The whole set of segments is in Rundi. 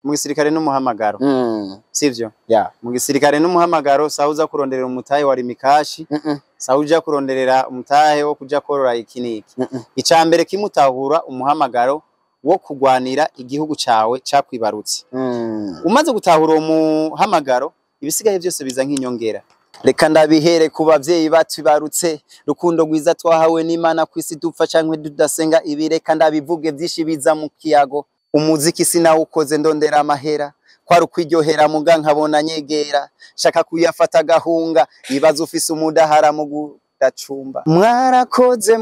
mu gisirikare n'umuhamagaro sivyo mu gisirikare n'umuhamagaro sauza kuronderera umutahe wa rimikashi sauja kuronderera umutahe wo kuja korora ikiniki icambere kimutahura umuhamagaro wo kugwanira igihugu cawe cakwibarutse umaze gutahura umuhamagaro ibisigaye byose biza nk'inyongera reka ndabihere ku bavyeyi batwibarutse rukundo rwiza twahawe n'Imana kwisi dupfa cankwe dudasenga ibireka ndabivuge byinshi biza mu kiyago umuziki sinawukoze ndondera amahera kwari ukwiryohera muga nkabona nyegera shaka kuyafata gahunga ibaza ufise umudahara mu gudacumba mwarakoze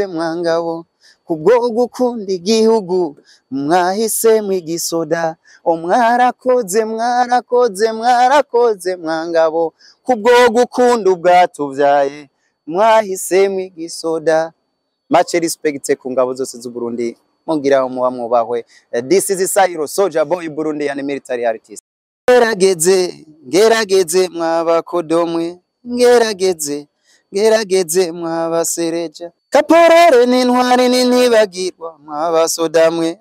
mwangabo kubwo gukunda igihugu mwahise mwigisoda mwarakoze mwangabo kubwo gukunda ubwatuvyaye mwahise mwigisoda much respect ku ngabo zose z'u Burundi mongira umuwa mwubahwe this is Sairo Soldier Boy Burundian military artist ngerageze mwabakodomwe ngerageze mwabasereja kaporore n'intwari n'intibagirwa mwabasodamwe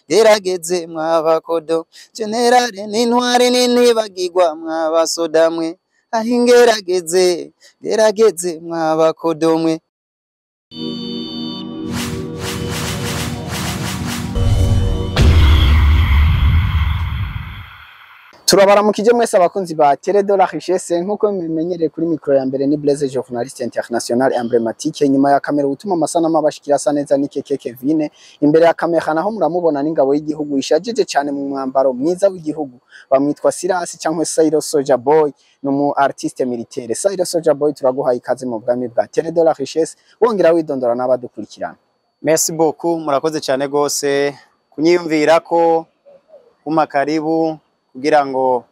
ngerageze mwabakodo generale n'intwari n'intibagirwa mwabasodamwe ngerageze mwabakodomwe Turabaramukije mwese abakunzi ba Télé de la Richesse nkuko mumenyereye kuri micro ya mbere ni Blaise journaliste international emblématique nyuma ya kamera utuma amasanamu abashikira sa neza ni Keke Kevin imbere ya kamera naho muramubona n'ingabo y'igihugu ishajije cyane mu mwambaro mwiza w'igihugu bamwitwa Silas cyangwa Sairo Soldier Boy numu artiste militaire Sairo Soldier Boy turaguhaye ikaze mu bwami bwa Télé de la Richesse wongera widondora n'abadukurikirana. Merci beaucoup murakoze cyane gose kunyiyumvira ko kuma karibu kugira ngo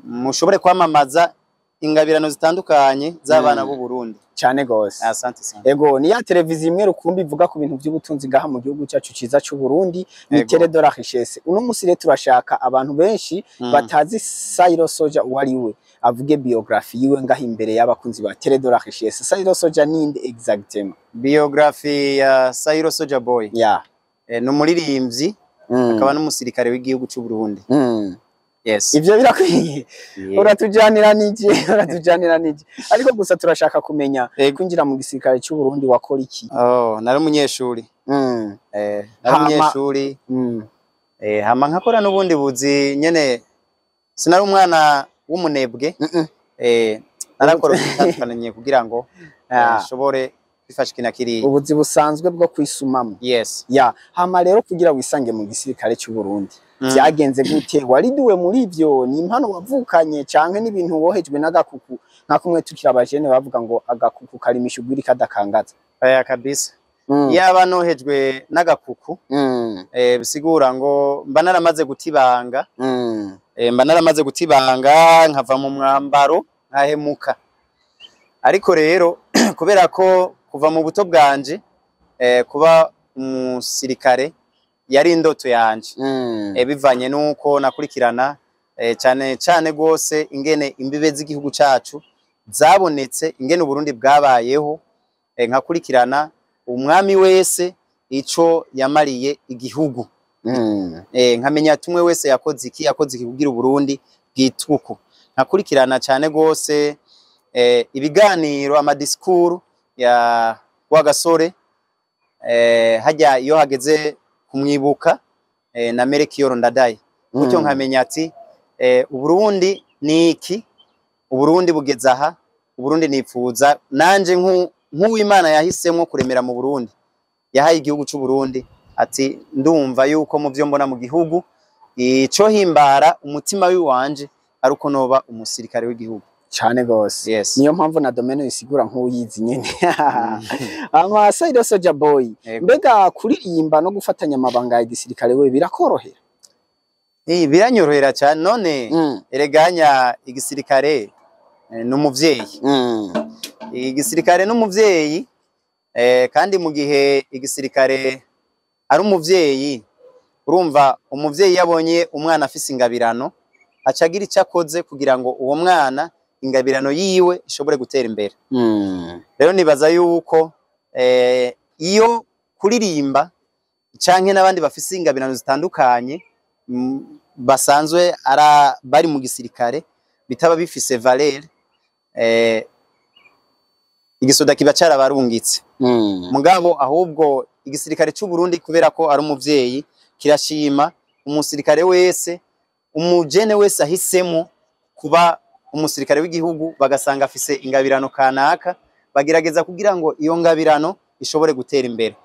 mushobore kwamamaza ingabirano zitandukanye z'abana b'u Burundi cyane gose. Asante sana. Ego ni ya televiziyo imwe rukumbi ivuga ku bintu by'ubutunzi ngaha mu gihugu cyacu ciza cy'u Burundi ni Télé de la Richesse. Uno musire turashaka abantu benshi batazi Sairo Soldier uwari we avuge biography yiwe ngaha imbere y'abakunzi ba Télé de la Richesse. Sairo Soldier ninde exactement? Biography ya Sairo Soldier Boy no muririmbyi akaba n'umusirikare w'igihugu cy'u Burundi. Yes. Ivyo birakwiye. Uratujanira niki? Ariko gusa turashaka kumenya kwinjira mu gisirikare cy'u Burundi wakora iki? Nari umunyeshuri. Nari umunyeshuri. Hama nkakora n'ubundi buzi nyene sinari umwana w'umunebwe. Narakora bitandukanye kugira ngo nshobore kwifashikina kiri ubuzi busanzwe bwo kwisumamo. Yes. Hama rero kugira wisange mu gisirikare cy'u Burundi. Byagenze gute wariduwe muri ivyo ni impano wavukanye canke n'ibintu wohejwe n'agakuku nka kumwe tukira abajene bavuga ngo agakuku karimisha ugwiri kadakangaza kabisa yaba nohejwe n'agakuku bisigura ngo mba naramaze gutibanga nkava mu mwambaro nkahemuka ariko rero kubera ko kuva mu buto bwanje kuba umusirikare yari indoto yanje bivanye nuko nakurikirana cyane gose ingene imbibe z'igihugu cacu zabonetse ingene Burundi bwabayeho nkakurikirana umwami wese ico yamariye igihugu nkamenya tumwe wese yakoze iki kugira Burundi bwituko nkakurikirana cyane gose ibiganiro amadiskuru ya Rwagasore hajya iyo hageze kumwibuka na Melchior Ndadaye gutyo nkamenya ati Uburundi ni iki Uburundi bugeza aha Uburundi nipfuza nanje nk'uw'Imana yahisemo kuremera mu Burundi yahaye igihugu cy'u Burundi ati ndumva yuko mu byo mbona mu gihugu ico himbara umutima w'iwanje ari uko noba umusirikare w'igihugu cyane gose. Yes. Niyo mpamvu na domaine isigura nk'uyizi nyene. Ama Sairo Soldier Boy mbega kuririmba no gufatanya amabanga ya gisirikare we birakorohera? Biranyorohera cyane none ereganya igisirikare n'umuvyeyi. Igisirikare n'umuvyeyi kandi mu gihe igisirikare ari umuvyeyi urumva umuvyeyi yabonye umwana afise ingabirano acagira icyakoze kugira ngo uwo mwana ingabirano yiwe ishobore gutera imbere. Rero nibaza yuko iyo kuririmba canke n'abandi bafise ingabirano zitandukanye basanzwe bari mu gisirikare bitaba bifise valeur igisoda kiba carabarungitse mugabo ahubwo igisirikare cy'u Burundi kubera ko ari umuvyeyi kirashima umusirikare wese umujene wese ahisemo kuba umusirikare w'igihugu bagasanga afise ingabirano kanaka bagerageza kugira ngo iyo ngabirano ishobore gutera imbere.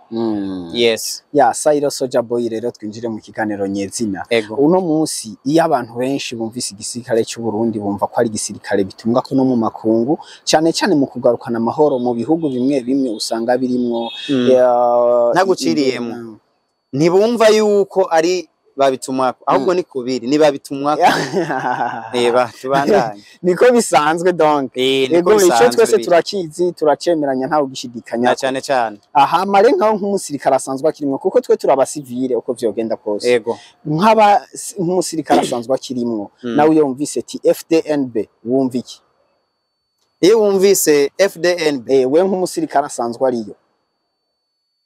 Yes. Ya Sairo Soja Boy rero twinjire mu kiganiro nyezina. Uno munsi iyo abantu benshi bumvise igisirikare cy'u Burundi bumva ko ari igisirikare bitumwa ko no mu makungu cyane cyane mu kugarukana amahoro mu bihugu bimwe bimwe usanga birimwo ntaguciriyemo ntibumva yuko ari babitumwa ahubwo ni kubiri ni babitumwa reba tubandanye niko bisanzwe donc ego ico twese turakizi turacemeranya ntawe gishidikanya cyane cyane aha mare nkaho nk'umusirikare asanzwe akirimwo kuko twe turabasivile uko vyogenda kose ego nk'umusirikare asanzwe akirimwo nawe yumvise ati FDNB wumva iki iyo wumvise FDNB we nk'umusirikare asanzwe ariyo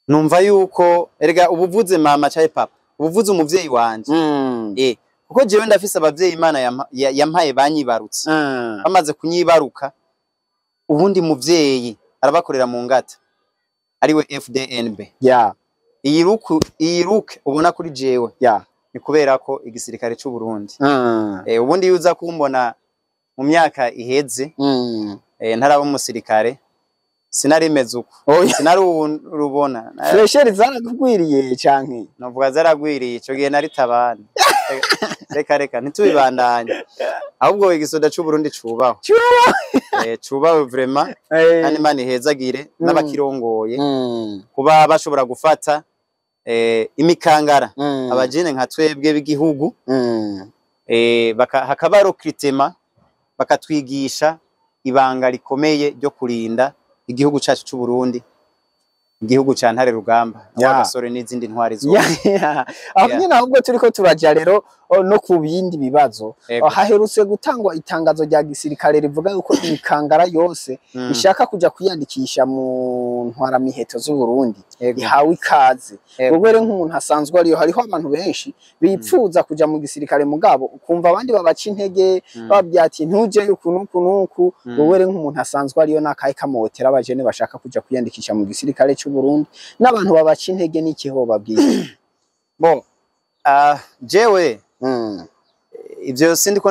numva yuko erega ubuvuze mama cyaye papa ubuvuze umuvyeyi wanje kuko jewe ndafise abavyeyi Imana yampaye banyibarutse bamaze kunyibaruka ubundi muvyeyi arabakorera mu ngata ariwe FDNB iyi ruke ubona kuri jewe ni kubera ko igisirikare cy'u Burundi ubundi yuza kumbona mu myaka iheze ntaraba umusirikare sinarimeze uko sinarubona fresheri zaragwiriye canke navuga zaragwiriye ico gihe nari tabana reka ntitubibandanye ahubwo igisoda cy'u Burundi cubaho cubaho vraiment kandi Imana ihezagire n'abakirongoye kuba bashobora gufata imikangara abajene nka twebwe b'igihugu hakaba recrutement bakatwigisha ibanga rikomeye ryo kurinda igihugu cyacu cy'u Burundi igihugu cya ntare rugamba n'agasore n'izindi ntwari zo aho nyine ahubwo turiko turaja rero no ku bindi bibazo haherutse gutangwa itangazo rya gisirikare rivuga yuko imikangara yose ishaka kuja kwiyandikisha mu ntwara miheto z'u Burundi ihawe ikaze ubwo rero nk'umuntu asanzwe ariyo hariho abantu benshi bipfuza kuja mu gisirikare mugabo ukumva abandi babaca intege babyati ntuje nuku ubwo rero nk'umuntu asanzwe ariyo nakaye kamotera abajene bashaka kuja kwiyandikisha mu gisirikare cy'u Burundi n'abantu babaca intege n'ikiho babwiye bon jewe ivyo sindiko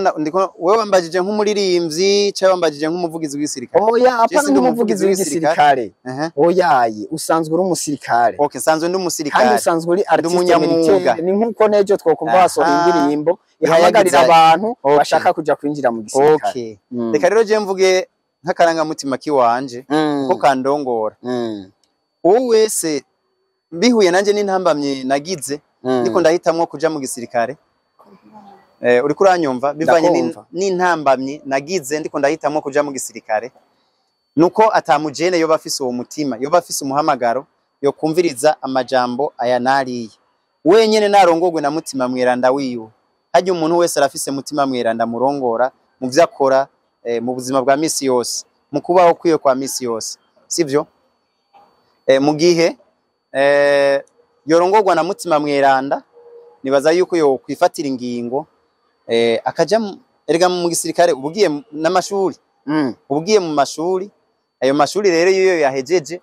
wewe wambajije nk'umuririmbyi cyangwa wambajije nk'umuvugizi w'igisirikare oya apana nk'umuvugizi w'igisirikare oyayi usanzwe uri umusirikare okay sanzwe ndi umusirikare kandi usanzwe uri artiste militaire ni nkuko nejo twokumva basora indirimbo ihamagarira abantu bashaka kuja kwinjira mu gisirikare reka rero je mvuge nk'akaranga mutima kiwanje ko kandongora uwo wese bihuye nanje n'intambamye nagize niko ndahitamwo kuja mu gisirikare uri kuranyumva bivanye n'intambamye nagize ndiko ndahitamwo kuja mu gisirikare nuko atamujene yo bafise uwo mutima yo bafise umuhamagaro yo kumviriza amajambo aya nariye wenyene narongogwe na mutima mweranda wiwe hajye umuntu wese arafise mutima mweranda murongora mu vyakora mu buzima bwa misi yose mu kubaho kwiyo kwa misi yose sivyo mu gihe yorongogwa na mutima mweranda nibaza yuko yo kwifatira ingingo akaja erega mu gisirikare ubugiye n'amashuri ubugiye mu mashuri ayo mashuri rero iyo yahejeje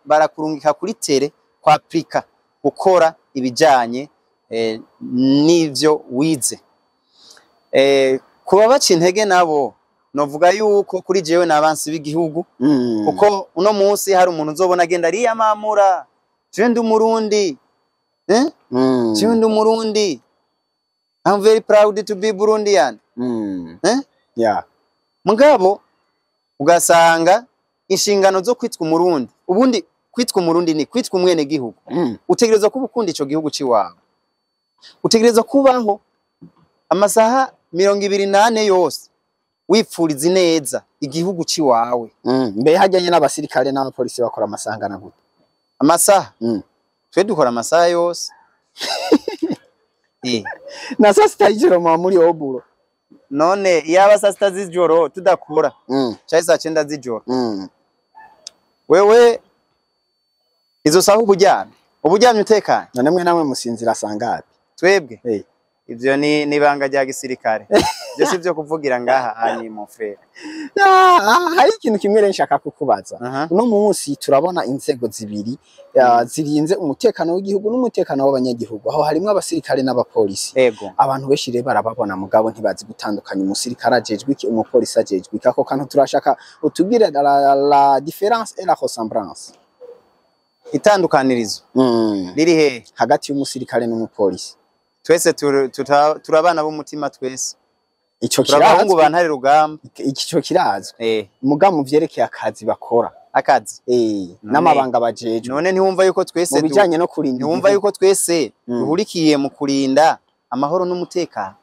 barakurungika kuri tere kwa Afrika gukora ibijanye n'ivyo wize kuba baca intege nabo novuga yuko kuri jewe n'abansi b'igihugu kuko uno munsi hari umuntu uzobona agenda ari yamamura je ndi umurundi je ndi umurundi I'm very proud to be Burundian mugabo ugasanga inshingano zo kwitwa umurundi ubundi kwitwa umurundi ni kwitwa umwene gihugu utegerezwa kuba ukunda ico gihugu ciwawe utegerezwa kubaho amasaha 28 yose wipfuriza neza igihugu ciwawe mbe hajyanye n'abasirikare n'abapolisi bakora amasangana gute amasaha twe dukora amasaha yose na sasa ijoro muri oburo none yaba sasa z'ijoro tudakora cyari saa 9 z'ijoro wewe izo saha ubujyana uburyamye utekanye none mwe namwe musinzira sangapi twebwe eh ivyo ni banga rya gisirikare byo sivyo kuvugira ngaha anyi mon frère hari ikintu kimwe rero nshaka kukubaza Aha. uno munsi turabona inzego zibiri zirinze umutekano w'igihugu n'umutekano w'abanyagihugu aho harimo abasirikare n'abapolisi ego abantu benshi rero barababona mugabo ntibazi gutandukanya umusirikare ajejwe iki umupolisi ajejwe iki ako kantu turashaka utubwire la différence et la ressemblance itandukanirizo riri hehe hagati y'umusirikare n'umupolisi twese turabana b'umutima twese ico turabahungu kirazwi bantare rugamba ico kirazwi muga mu vyerekeye akazi bakora akazi n'amabanga bajejwe none ntiwumva yuko twese mu bijanye no kurinda ntiwumva yuko twese duhurikiye mu kurinda amahoro n'umutekano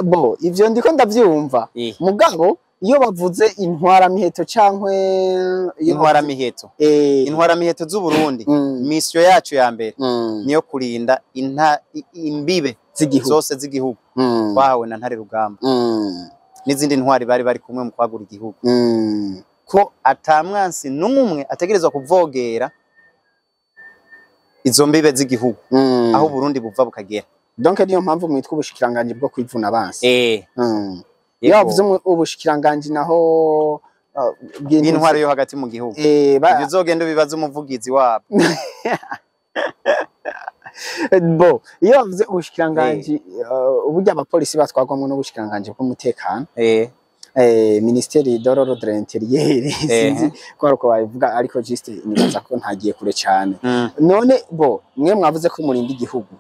bo ivyo ndiko ndavyumva mugabo iyo bavuze intwaramiheto cankwe intwaramiheto z'u Burundi mission yacu ya mbere niyo kurinda imbibe zose z'igihugu twahawe na ntare rugamba n'izindi ntwari bari kumwe mu kwagura igihugu ko atamwansi n'umwe ategerezwa kuvogera izo mbibe z'igihugu aho Burundi buva bukagera donc niyo mpamvu mwitwa ubushikiranganje bwo kwivuna abansi iyo bavuze ubushikiranganje naho intwaro yo hagati mu gihugu ibyo zogenda bibaza umuvugizi wabo bo iyo bavuze ubushikiranganje uburyo abapolisi batwagwamo n'ubushikiranganje bw'umutekano Ministeri d'Ordre de l'Intérieur sinzi ko ariko babivuga ariko juste nibaza ko ntagiye kure cyane none bo mwe mwavuze ko murinda igihugu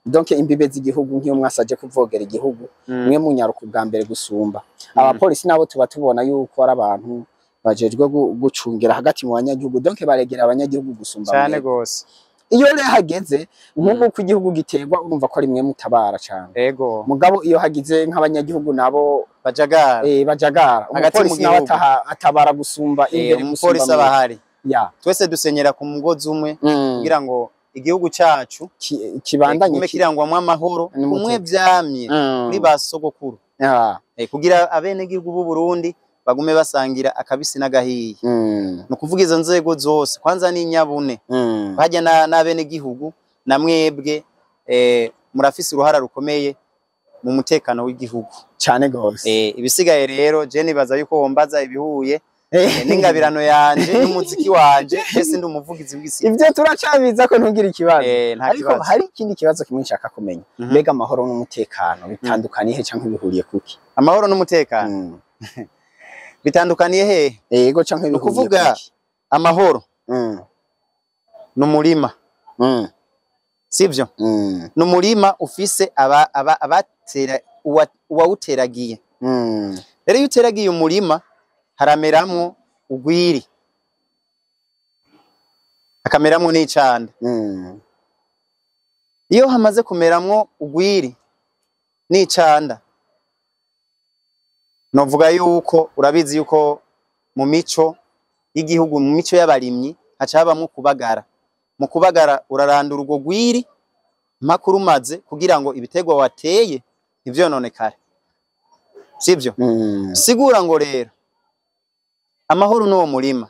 donc imbibe z'igihugu nk'iyo mwasaje kuvogera igihugu mwe munyaruka bwa mbere gusumba abapolisi nabo tuba tubona yuko ari abantu bajejwe gucungira hagati mu banyagihugu donc baregera abanyagihugu gusumba cyane gose iyo rero hageze nk'uko ku gihugu giterwa urumva ko ari mwe mutabara cyane ego mugabo iyo hagize nk'abanyagihugu nabo bajagara umupolisi nawe atabara gusumba imbere umupolisi abahari twese dusenyera ku mugozi umwe kugira ngo igihugu cyacu kibandanye kirangwamwe amahoro umwe vyamye kuri basogokuru kugira abene gihugu b'u Burundi bagume basangira akabisi n'agahiye no kuvuga izo nzego zose kwanza ni nyabune bajya n'abene gihugu na mwebwe murafise uruhara rukomeye mu mutekano w'igihugu cyane gose ibisigaye rero je nibaza yuko wombaza ibihuye n'ingabirano yanje n'umuziki wanje ese ndi umuvugizi w'isi ivyo turacabiza ko ntugira ikibazo ariko hari ikindi kibazo kimwe nshaka kumenya mbega amahoro n'umutekano bitandukaniye canke bihuriye kuki amahoro n'umutekano bitandukaniye he yego canke bihuriye kuvuga amahoro n'umurima sivyo n'umurima ufise abatera uwawuteragiye rero iyo uteragiye umurima harameramwo ugwiri hakameramwo n'icanda iyo hamaze kumeramwo ugwiri n'icanda novuga yuko urabizi yuko mu mico y'igihugu mu mico y'abarimyi haca habamwo kubagara mu kubagara urarandura urwo gwiri mpaka umaze kugira ngo ibitegwa wateye ntivyononekare sivyo sigura ngo rero amahoro n'uwo murima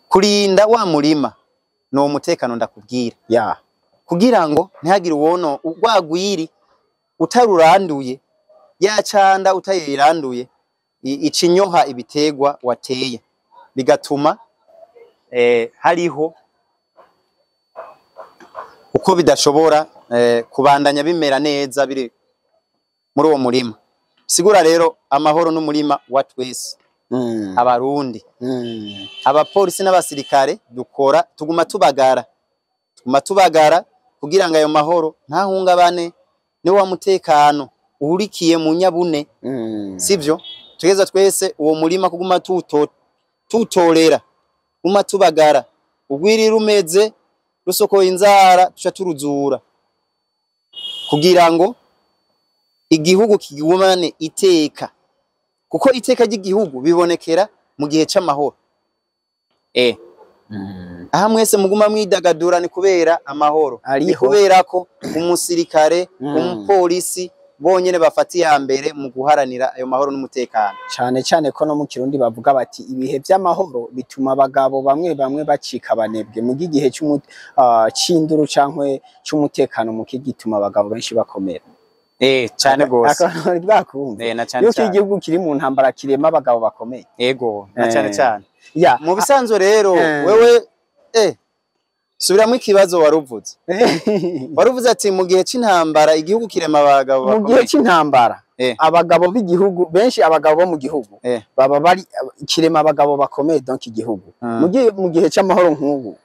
kurinda wa murima n'uwo mutekano ndakubwira kugira ngo ntihagire uwono urwagwiri utaruranduye yacanda utayiranduye icinyoha ibitegwa wateye bigatuma hariho uko bidashobora kubandanya bimera neza biri muri uwo murima sigura rero amahoro n'umurima wa twese abarundi abapolisi n'abasirikare tuguma tubagara kugira ngo ayo mahoro ntahungabane ni wa mutekano uhurikiye mu nyabune sivyo tugeza twese uwo murima kuguma tutorera guma tubagara ugwiri rumeze rusokoye inzara tuca turuzura kugira ngo igihugu kigumane iteka kuko iteka ry'igihugu bibonekera mu gihe c'amahoro aha mwese muguma mwidagadura ni kubera amahoro ni kubera ko umusirikare umupolisi bonyene bafatiye mbere mu guharanira ayo mahoro n'umutekano. cyane ko no mu Kirundi bavuga bati ibihe by'amahoro bituma abagabo bamwe bacika abanebwe mu gihe c'induru cankwe c'umutekano mu gituma abagabo benshi bakomera. Cyane gose. Akantu bwakumva. Na cyane. Yo igihugu kiri mu ntambara kirema abagabo bakomeye. Yego, na cyane. Ya, mu bisanzwe rero wewe subiramo ikibazo waruvuze. Waruvuze ati mu gihe c'intambara igihugu kirema abagabo bakomeye. Mu gihe c'intambara abagabo b'igihugu benshi abagabo bo mu gihugu baba bari kirema abagabo bakomeye donc igihugu. Mu gihe c'amahoro nk'ubu.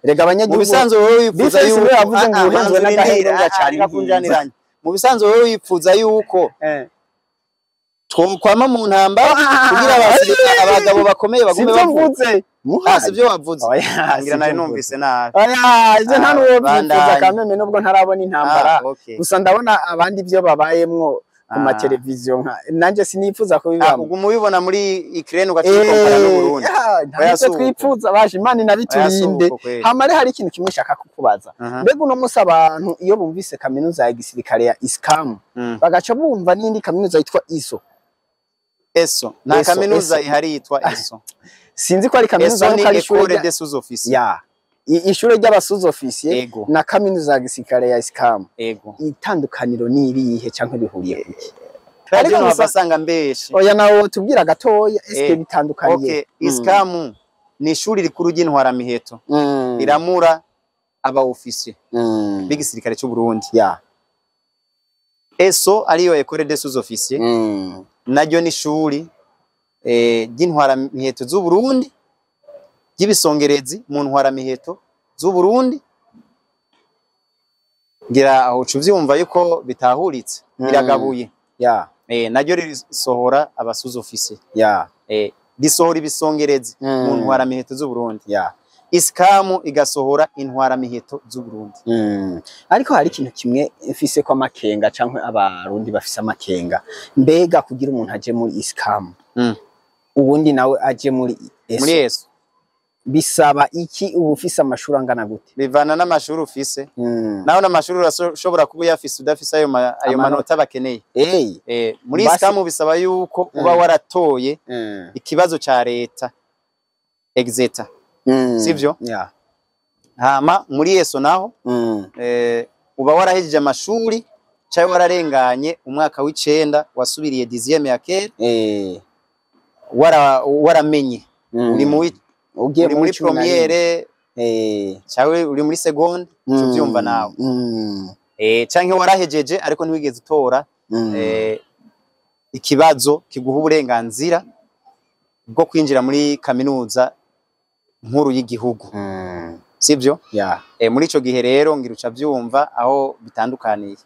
Rega abanyagihugu. Mu bisanzwe wewe wifuza yuko yavuze ngo ubuhanzwe n'agahinda cyane gakunjaniranye. Mu bisanzwe wewe wifuza yuko twokwama mu ntambara kugira abagabo bakomeye bagume bavuze. Sivyo wavuze. Ngira nari numvise nabi. Ivyo nta nuwo bifuza kameme nubwo ntarabona intambara. Gusa ndabona abandi byo babayemwo ku mateleviziyo nanje sinifuza ko bibamo. Ubwo mubibona muri Ukraine ugacikompara n'u Burundi. Ntabwo twifuza baje Imana inabiturinde. Hamare hari ikintu kimwe shaka kukubaza. Mbega uno musi abantu iyo bumvise kaminuza ya gisirikare ya ISCAM bagaca bumva n'indi kaminuza yitwa ESO. Na kaminuza ihari yitwa ESO. Sinzi ko ari kaminuza ko ari ishure de sous-officier. Ya. Ishure ry'abasuzofisiye na kaminuza ya gisirikare ya ISCAM. Itandukaniro ni irihe canke bihuriye kuki? Ariko basanga mbeshe. Oya nawo tubwira gatoya eske bitandukaniye. ISCAM ni ishuri rikuru ry'intwara miheto. Iramura aba officier b'igisirikare cy'u Burundi. Ya. ESO ariyo École des sous-officiers. Naryo ni ishuri ry'intwara miheto z'u Burundi y'ibisongerezi mu ntwara miheto z'u Burundi. Ngira aho cuvyumva yuko bitahuritse biragabuye. Naryo risohora abasuzofisiye. Risohora ibisongerezi mu ntwara miheto z'u Burundi. ISCAM igasohora intwara miheto z'u Burundi. Ariko hari ikintu kimwe mfise ko amakenga cankwe abarundi bafise amakenga. Mbega kugira umuntu aje muri ISCAM ubundi nawe aje muri ESO bisaba iki ubu ufise amashuri angana gute? Bivana n'amashuri ufise. Naho n'amashuri urashobora kuba yafise udafise ayo manota bakeneye. Muri ISCAM bisaba yuko uba waratoye ikibazo ca leta exeta. Sivyo? Hama muri ESO naho uba warahejeje amashuri cyawe wararenganye umwaka w'icenda wasubiriye 10e ya kera. Waramenye uri muri premiere cyawe uri muri seconde tuvyumva nawe. Canke warahejeje ariko ntiwigeze utora ikibazo kiguha uburenganzira bwo kwinjira muri kaminuza nkuru y'igihugu. Sivyo? Muri ico gihe rero ngira uca vyumva aho bitandukaniye.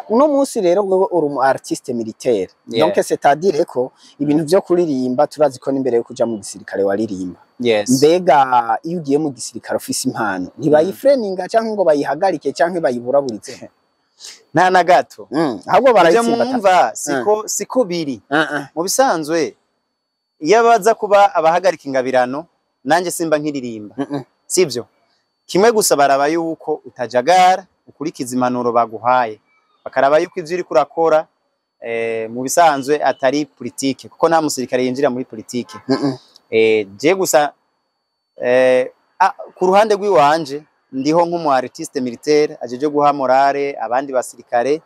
Uno munsi rero wewe uri umu artiste militaire. Donc c'est-à-dire ko ibintu vyo kuririmba turazi ko n'imbere yo kuja mu gisirikare waririmba. Mbega iyo ugiye mu gisirikare ufise impano ntibayifreninga canke ngo bayihagarike canke bayiburaburitse? Nta na gato. Ahubwo barayitsimba. Siko biri. Mu bisanzwe iyo baza kuba abahagarika ingabirano nanje simba nkiririmba. Sivyo? Kimwe gusa baraba yuko utajagara ukurikiza impanuro baguhaye. Bakaraba yuko ivyo uri kurakora mu bisanzwe atari politike kuko nta musirikare yinjira muri politike. Je gusa ku ruhande rw'iwanje ndiho nk'umu artiste militaire ajeje guha morale abandi basirikare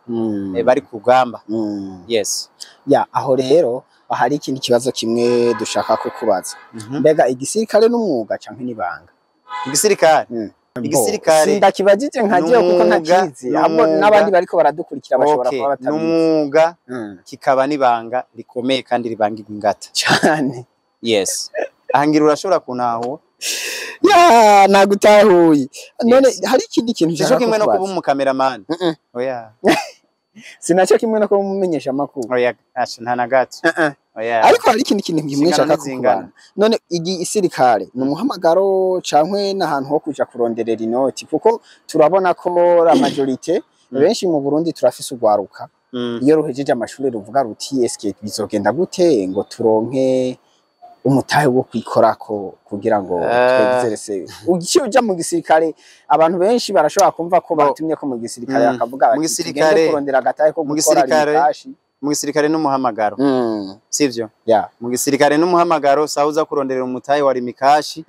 bari ku rugamba. Aho rero hari ikindi kibazo kimwe dushaka ko kubaza. Mbega igisirikare n'umwuga canke nibanga? Igisirikare ndakibajije nkaje kuko ntakizi ahubwo n'abandi bariko baradukurikira bashobora kuba batabizi. N'umwuga kikaba nibanga rikomeye kandi ribangirwa ingata cyane. Ahangira urashobora kunaho nagutahuye. None hari ikindi kintu cyo kimwe no kuba umu cameraman. Sinacho kimwe no kuba umumenyesha makuru. Nta na gato. Ariko hari ikindi kintu kimwe nshaka kukubana. None igisirikare n'umuhamagaro cankwe n'ahantu ho kuja kuronderera inoti kuko turabona ko la majorité benshi mu Burundi turafise ugwaruka iyo ruhejeje amashuri ruvuga ruti eske bizogenda gute ngo turonke umutahe wo kwikorako kugira ngo twegezerese ugiye uja mu gisirikare abantu benshi barashobora kumva ko batumye ko mu gisirikare bakavuga mu gisirikare kurondera agatahe ko gukora ibikashi mu gisirikare n'umuhamagaro sivyo yeah. mu gisirikare n'umuhamagaro sauza kuronderera umutahe wa rimikashi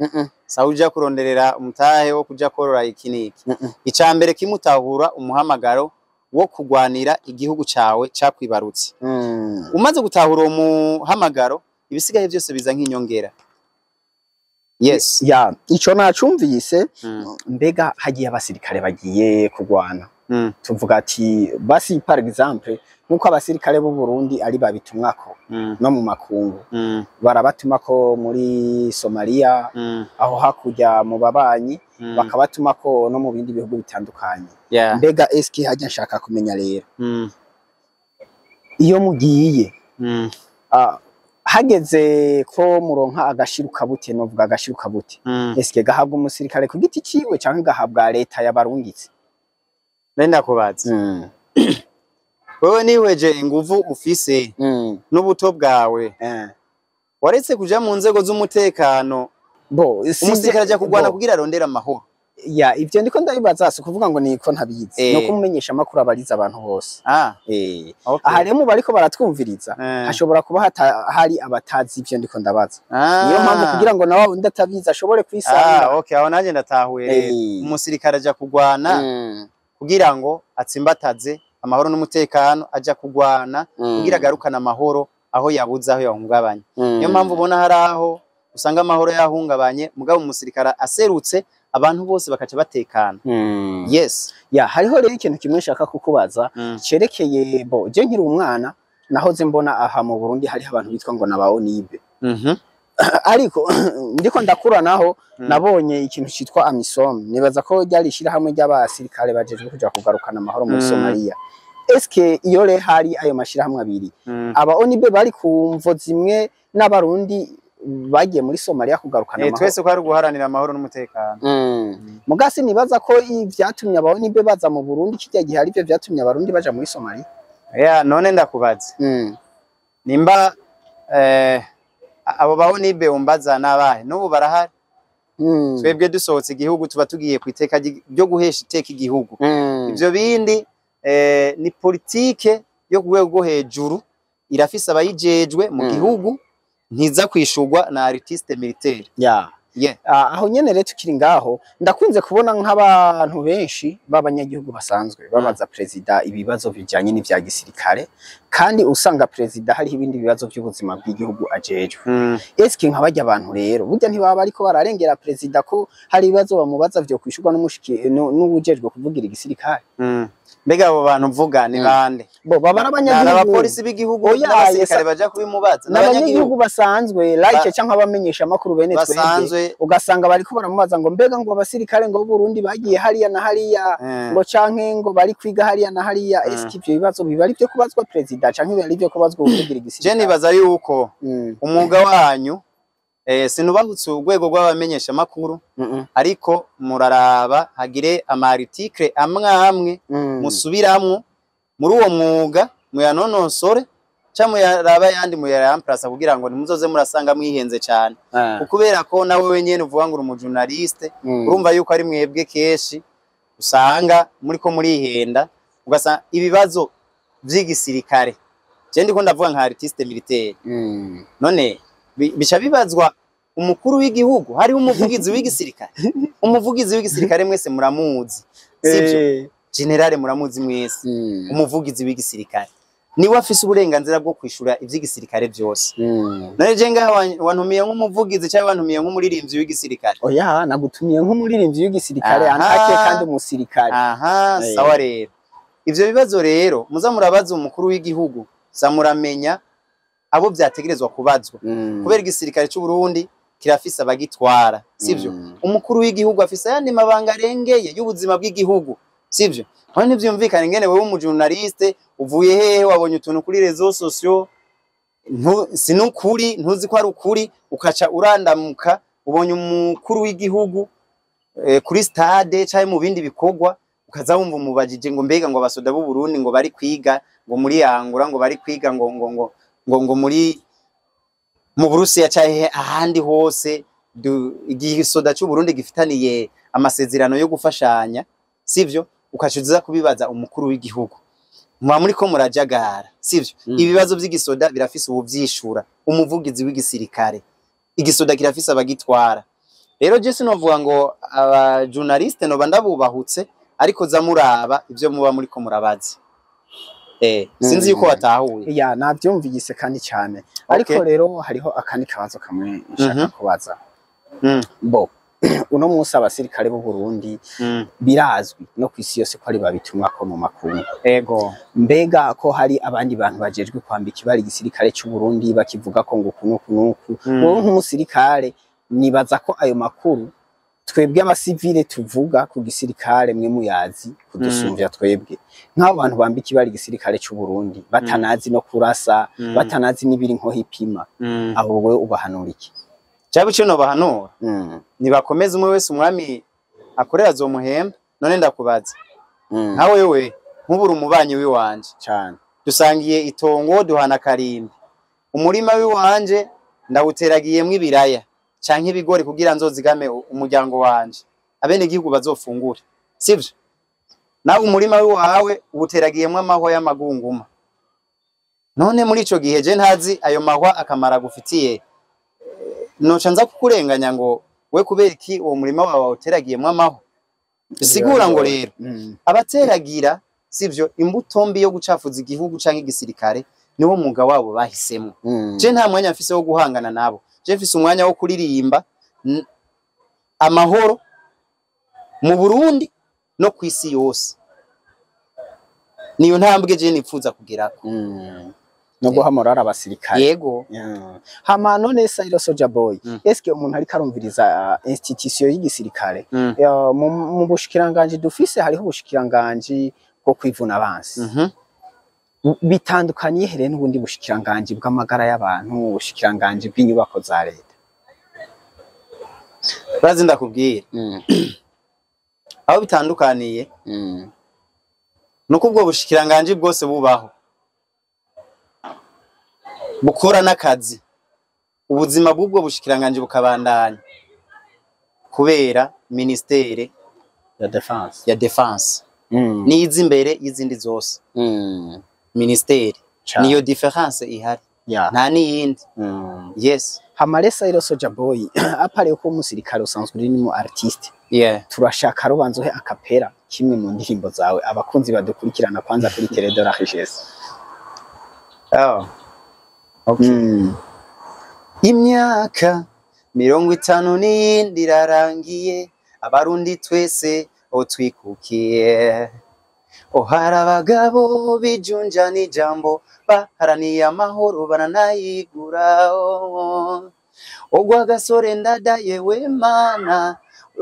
sauja kuronderera umutahe wo kuja korora ikiniki icambere kimutahura umuhamagaro wo kugwanira igihugu cawe cakwibarutse umaze gutahura uwo muhamagaro ibisigaye byose biza nk'inyongera yes ya ico nacumvise mbega hagiye abasirikare bagiye kugwana tuvuga ati basi par exemple nuko abasirikare b'u Burundi ari babitumwako no mu makungu barabatumako muri Somalia aho hakurya mu babanyi bakabatumako no mu bindi bihugu bitandukanye mbega eski hajya nshaka kumenya rero iyo mugiye hageze ko muronka agashiruka bute novuga agashiruka bute eske gahabwa umusirikare ku giti ciwe canke gahabwa leta yabarungitse nenda kubaza wewe niweje inguvu ufise n'ubuto bwawe waretse kuja mu nzego z'umutekano bo umusirikare aja kugwana kugira arondera amahoro ya ivyo ndiko ndabibaza so kuvuga ngo niko ntabizi no kumumenyesha makuru abariza abantu bose okay. aha rero mu bariko baratwumviriza hashobora kuba hari abatazi ivyo ndiko ndabaza niyo mpamvu kugira ngo nawe ndatabiza ashobore kwisanga okay aho naje ndatahuye umusirikare aja kugwana kugira ngo atsimbataze amahoro n'umutekano aja kugwana kugira agarukana amahoro aho yabuze aho yahungabanye niyo mpamvu ubona haraho usanga amahoro yahungabanye mugabo umusirikare aserutse abantu bose bakaca batekana yes ya hariho rero ikintu kimwe nshaka kukubaza cerekeye bo je nkiri umwana nahoze mbona aha mu Burundi hari abantu bitwa ngo nabaonibe ariko ndiko ndakura naho nabonye ikintu citwa AMISOM nibaza ko ryari shira hamwe ry'abasirikare bajejwe kuja kugarukana amahoro muri Somalia eske iyo re hari ayo mashira hamwe abiri abaonibe bari ku mvo zimwe n'abarundi bagiye muri Somalia kugarukana amahoro twese ko ari guharanira amahoro n'umutekano mugasi nibaza ko ivyatumye abaonibe baza mu Burundi kijya gihe ari byo vyatumye abarundi baja muri Somalia none ndakubaza nimba abo baonibe umbaza nabahe n'ubu barahari twebwe dusohotse igihugu tuba tugiye kwiteka ryo guhesha iteka igihugu ivyo bindi ni politike yo kugwego rwo hejuru irafise abayijejwe mu gihugu ntiza kwishurwa na artiste militaire aho nyene rero tukiri ngaho ndakunze kubona nk'abantu benshi b'abanyagihugu basanzwe babaza president ibibazo bijanye n'ivya gisirikare kandi usanga president hari ibindi bibazo by'ubuzima bw'igihugu ajejwe eske nk'abajya abantu rero burya ntibaba ariko bararengera president ko hari ibibazo bamubaza vyo kwishurwa n'ubujejwe kuvugira igisirikare mbega abo bantu mvuga ni bande bo baba n'abanyagihugu n'abapolisi b'igihugu n'abasirikare baja kubimubaza n'abanyagihugu basanzwe like canke abamenyesha makuru bene twebwe ugasanga bariko baramubaza ngo mbega ngo abasirikare ngo Burundi bagiye hariya na hariya ngo canke ngo bari kwiga hariya na hariya eski ivyo bibazo biba ari byo kubazwa president canke biba ari byo kubazwa kuvugira igisirikare je nibaza yuko umwuga wanyu sinubahutse urwego rw'abamenyesha makuru ariko muraraba hagire ama article amwe musubiramwo muri uwo mwuga muyanonosore cyangwa yaraba yandi muyaramplasa kugira ngo nimuzoze murasanga mwihenze cyane kubera ko nawe wenyene uvuga ngo uri journaliste urumva yuko ari mwebwe keshi usanga muri ko murihenda ugasanga ibibazo vy'igisirikare je ndiko ndavuga nka artiste militaire none bica bibazwa umukuru w'igihugu hari umuvugizi w'igisirikare umuvugizi w'igisirikare mwese muramuzi sivyo generale muramuzi mwese umuvugizi w'igisirikare niwe afise uburenganzira bwo kwishura ivy'igisirikare byose none je ngaha wantumiye nk'umuvugizi cyangwa wantumiye nk'umuririmbyi w'igisirikare oya nagutumiye nk'umuririmbyi w'igisirikare anake kandi umusirikare sawa rero ivyo bibazo rero muza murabaza umukuru w'igihugu samuramenya abo vyategerezwa kubazwa kubera igisirikare cy'u Burundi kirafise abagitwara sivyo umukuru w'igihugu afise yandi mabanga arengeye y'ubuzima bw'igihugu sivyo aho ntivyumvikane ngene wewe umujournaliste uvuye hehe wabonye utuntu kuri réseaux sociaux sinukuri ntuzi ko ari ukuri ukaca urandamuka ubonye umukuru w'igihugu kuri stade cyangwa mu bindi bikorwa ukaza wumva umubajije ngo mbega ngo abasoda b'u Burundi ngo bari kwiga ngo muri Angola ngo bari kwiga ngo muri mu Burusiya cahe ahandi hose igisoda cy'u Burundi gifitaniye amasezerano yo gufashanya sivyo ukacuza kubibaza umukuru w'igihugu mwa muri ko murajagara sivyo ibibazo by'igisoda birafise ubuvyishura umuvugizi w'igisirikare igisoda kirafise abagitwara rero je sinovuga ngo aba journaliste no bandabubahutse ariko zamuraba ivyo muba muri ko murabazi sinzi yuko watahuye ya navyumvise kandi cyane ariko rero hariho akandi kabazo kamwe nshaka kubaza bo uno munsi abasirikare b'u Burundi birazwi no kwisi yose ko ari babitumwa ko mu makuru ego mbega ko hari abandi bantu bajejwe kwambika ibari igisirikare cy'u Burundi bakivuga ko ngo kunuku wowe nk'umusirikare nibaza ko ayo makuru twebwe abasivile tuvuga ku gisirikare mwe muyazi kudusumvya twebwe nk'abo bantu bambika ibari igisirikare cy'u Burundi batanazi no kurasa batanazi n'ibiri nko hipima abo wowe ubahanura iki Chabu cyo no bahanura nibakomeza umwe wese umwami akorera zo muhemba none ndakubaza nkawe wewe nkubura umubanyi wiwanje cyane dusangiye itongo duhana karimbi umurima wiwanje ndawuteragiyemwe ibiraya canke ibigori kugira nzozigame umuryango wanje abene igihugu bazofungura sivyo nawe umurima wiwawe ubuteragiyemwe amahwa y'amagunguma none muri ico gihe je ntazi ayo mahwa akamara gufitiye noca nza kukurenganya ngo we kubera iki uwo murima wawe uteragiyemwe amahwa bisigura ngo rero abateragira sivyo imbuto mbi yo gucafuza igihugu canke igisirikare niwo mwuga wabo bahisemo je nta mwanya mfise wo guhangana nabo je mfise umwanya wo kuririmba amahoro mu Burundi no kwisi yose niyo ntambwe je nipfuza kugerako no guhamorara abasirikare yego hama none Sairo Soja Boy eske umuntu ari karumviriza institution y'igisirikare mu bushikiranganje dufise hariho ubushikiranganje bwo kwivuna abansi bitandukanye here n'ubundi bushikiranganje bw'amagara y'abantu ubushikiranganje bw'inyubako za leta bazi ndakubwira aho bitandukaniye nuko ubwo bushikiranganje bwose bubaho bukora n'akazi ubuzima bw'ubwo bushikiranganje bukabandanya kubera ministere ya defense nizi imbere y'izindi zose ministere niyo difference ihari nta niyindi yes hamare Sairo Soja Boy apare ko umusirikare usanzwe uri mu artiste turashaka rubanzo he akapera kimwe mu ndirimbo zawe abakunzi badukurikirana kwanza kuri Télé de la Richesse imyaka 50 n'iyindi irarangiye abarundi twese otwikukiye hari abagabo bijunja n'ijambo baharaniye amahoro baranayigura ogwa gasore ndadaye we mana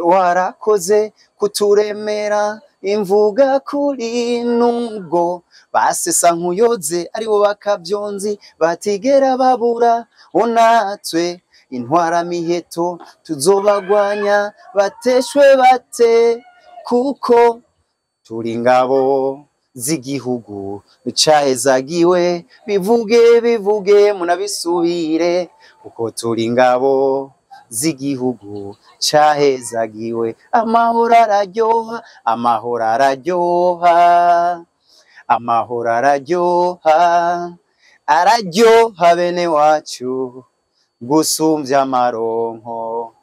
warakoze kuturemera imvuga kuri nubwo basesa nkuyoze aribo bakavyonzi batigera babura onatwe intwara miheto tuzobagwanya bateshwe bate kuko turi ngabo z'igihugu cahezagiwe bivuge munabisubire kuko turi ngabo z'igihugu cahezagiwe amahoro araryoha amahoro araryoha amahoro araryoha araryoha bene wacu gusumvya amaronko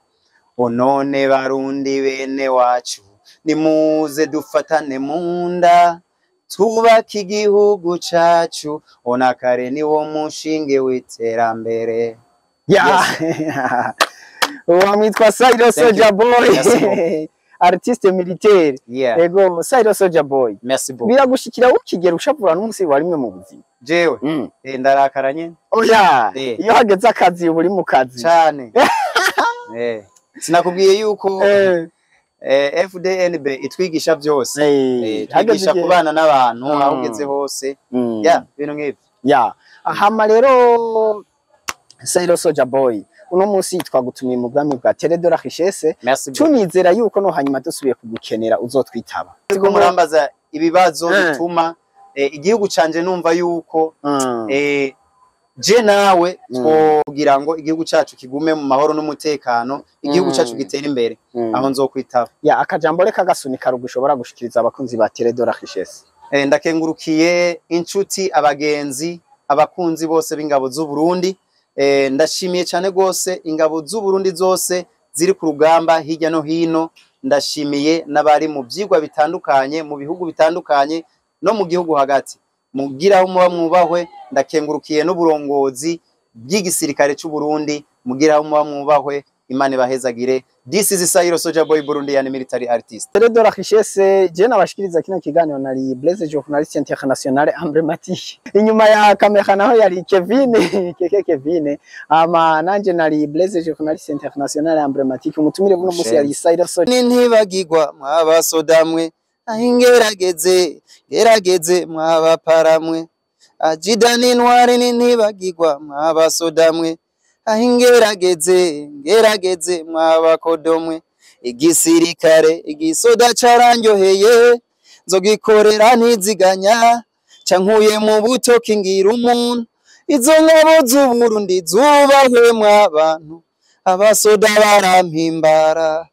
onone barundi bene wacu nimuze dufatane munda twubaka igihugu cacu onakare niwo mushinge w'iterambere wamwitwa Sairo Soja Boy artiste militaire ego Sairo Soja Boy merci beaucoup biragushikira ukigera ushavura n'umusi wa rimwe mu buzima jewe ndarakaranye oya iyo hageze akazi buri mu kazi cyane sinakubwiye yuko FDNB itwigisha byose twigisha kubana n'abantu aho ugeze hose bintu nk'ibyo ahama rero Sairo Soja Boy uno munsi twagutumiye mu bwami bwa Télé de la Richesse tunizera yuko no hanyuma dusubiye kugukenera uzotwitaba ariko murambaza ibibazo bituma igihugu canje numva yuko je nawe twogira ngo igihugu cacu kigume mu mahoro n'umutekano, igihugu cacu gitera imbere, aho nzokwitaba. Ya akajambo reka gasunika rugushobora gushikiriza abakunzi ba Télé de la Richesse. Ndakengurukiye inshuti, abagenzi, abakunzi bose b'ingabo z'u Burundi. Ndashimiye cyane gose ingabo z'u Burundi zose ziri ku rugamba hirya no hino. Ndashimiye n'abari mu vyigwa bitandukanye mu bihugu bitandukanye no mu gihugu hagati. Mugira aho muba mwubahwe. Ndakengurukiye n'uburongozi bw'igisirikare cy'u Burundi, mugira aho muba mwubahwe. Imana ibahezagire. This is Sairo Soldier Boy Burundian military artist. Télé de la Richesse, je nabashikiriza kino kiganiro nari Blaise journaliste international emblématique. Inyuma ya kamera naho yari Kevin, ama nanje nari Blaise journaliste international emblématique. Umutumire buno musi yari Sairo Soldier. Ntibagirwa mwabasodamwe, gerageze mwabaparamwe. Ajidani ntwari ntibagirwa mwabasodamwe, gerageze mwabakodomwe. Igisirikare igisoda carandyoheye, nzogikorera ntiziganya, cankuye mu buto kingira umuntu. Izo ngabo z'u Burundi zubahwe mw'abantu, abasoda barampimbara.